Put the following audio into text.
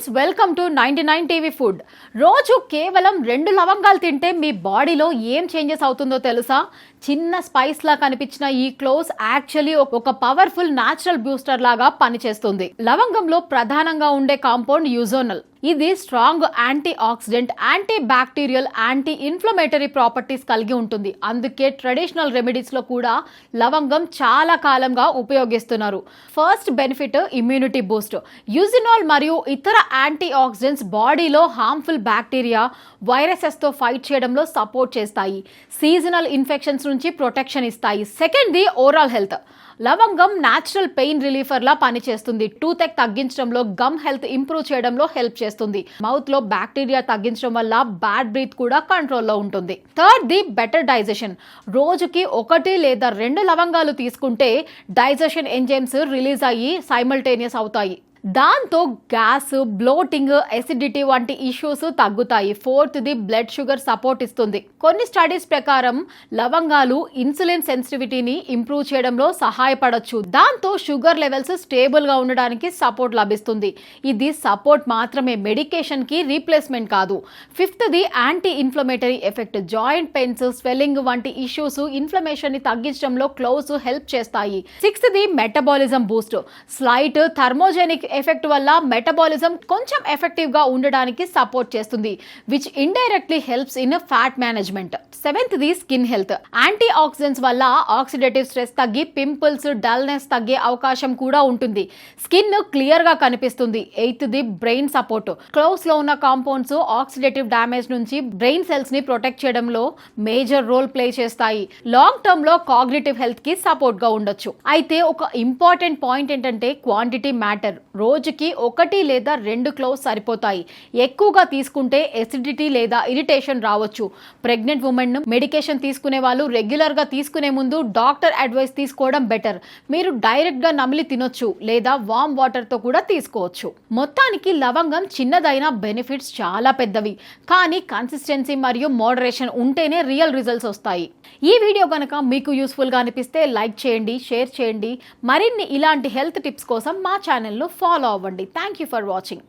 Friends, welcome to 99 TV food. రోజు కేవలం 2 లవంగాలు తింటే మీ బాడీలో ఏం చేంజెస్ అవుతుందో తెలుసా? చిన్న స్పైస్ లా కనిపించిన ఈ క్లోవ్స్ యాక్చువల్లీ ఒక పవర్ఫుల్ న్యాచురల్ బూస్టర్ లాగా పనిచేస్తుంది. లవంగంలో ప్రధానంగా ఉండే కాంపౌండ్ యూజోనల్. ఇది strong anti oxidant, anti bacterial, anti inflammatory properties కలిగి ఉంటుంది. అందుకే ట్రెడిషనల్ రెమెడీస్ లో కూడా లవంగం చాలా కాలంగా ఉపయోగిస్తున్నారు. First benefit immunity Boost. Eugenol మరియు ఇతర యాంటీ ఆక్సిడెంట్స్ బాడీలో హార్మ్ఫుల్ బ్యాక్టీరియా, వైరసెస్ తో ఫైట్ చేయడంలో సపోర్ట్ చేస్తాయి. సీజనల్ ఇన్ఫెక్షన్స్ నుంచి ప్రొటెక్షన్ ఇస్తాయి. Second the oral health. లవంగం న్యాచురల్ పెయిన్ రిలీఫర్ లా పనిచేస్తుంది. టూత్ ఎక్ తగ్గించడంలో, గమ్ హెల్త్ ఇంప్రూవ్ చేయడంలో హెల్ప్ చేస్తుంది. మౌత్ లో బ్యాక్టీరియా తగ్గించడం వల్ల బ్యాడ్ బ్రీత్ కూడా కంట్రోల్లో ఉంటుంది. Third the better digestion. రోజుకి 1 లేదా 2 లవంగాలు తీసుకుంటే డైజెషన్ ఎంజైమ్స్ రిలీజ్ అయ్యి సైమల్టేనియస్ అవుతాయి. దాంతో గ్యాస్, బ్లోటింగ్, ఎసిడిటీ వంటి ఇష్యూస్ తగ్గుతాయి. Fourth the blood sugar support ఇస్తుంది. కొన్ని స్టడీస్ ప్రకారం లవంగాలు ఇన్సులిన్ సెన్సిటివిటీని ఇంప్రూవ్ చేయడంలో సహాయపడొచ్చు. దాంతో షుగర్ లెవెల్స్ స్టేబుల్ గా ఉండడానికి సపోర్ట్ లభిస్తుంది. ఇది సపోర్ట్ మాత్రమే, మెడికేషన్ కి రీప్లేస్మెంట్ కాదు. Fifth the anti inflammatory effect. Joint pains, swelling వంటి ఇష్యూస్, ఇన్ఫ్లమేషన్ ని తగ్గించడంలో క్లోవ్స్ హెల్ప్ చేస్తాయి. Sixth the metabolism boost. Slight thermogenic effect వల్ల మెటబాలిజం కొంచెం ఎఫెక్టివ్ గా ఉండడానికి సపోర్ట్ చేస్తుంది, which indirectly helps in fat management. Seventh the skin health. Antioxidants వల్ల ఆక్సిడేటివ్ స్ట్రెస్ తగ్గి పింపుల్స్, డల్నెస్ తగ్గే అవకాశం కూడా ఉంటుంది. స్కిన్ క్లియర్ గా కనిపిస్తుంది. Eighth the brain support. Cloves లో ఉన్న కాంపౌండ్స్ ఆక్సిడేటివ్ డ్యామేజ్ నుంచి బ్రెయిన్ సెల్స్ ని ప్రొటెక్ట్ చేయడంలో మేజర్ రోల్ ప్లే చేస్తాయి. లాంగ్ టర్మ్ లో కాగ్నిటివ్ హెల్త్ కి సపోర్ట్ గా ఉండొచ్చు. అయితే ఒక ఇంపార్టెంట్ పాయింట్ ఏంటంటే క్వాంటిటీ మ్యాటర్. రోజుకి 1 లేదా 2 క్లోవ్స్ సరిపోతాయి. ఎక్కువగా తీసుకుంటే ఎసిడిటీ లేదా ఇరిటేషన్ రావచ్చు. ప్రెగ్నెంట్ ఉమెన్, మెడికేషన్ తీసుకునే వాళ్ళు రెగ్యులర్ గా తీసుకునే ముందు డాక్టర్ అడ్వైస్ తీసుకోవడం బెటర్. మీరు డైరెక్ట్ గా నమిలి తినొచ్చు లేదా వామ్ వాటర్ తో కూడా తీసుకోవచ్చు. మొత్తానికి లవంగం చిన్నదైన బెనిఫిట్స్ చాలా పెద్దవి. కానీ కన్సిస్టెన్సీ మరియు మోడరేషన్ ఉంటేనే రియల్ రిజల్ట్స్ వస్తాయి. ఈ వీడియో కనుక మీకు యూస్ఫుల్ గా అనిపిస్తే లైక్ చేయండి, షేర్ చేయండి. మరిన్ని ఇలాంటి హెల్త్ టిప్స్ కోసం మా ఛానల్ ను ఫాలో అవ్వండి. Thank you for watching.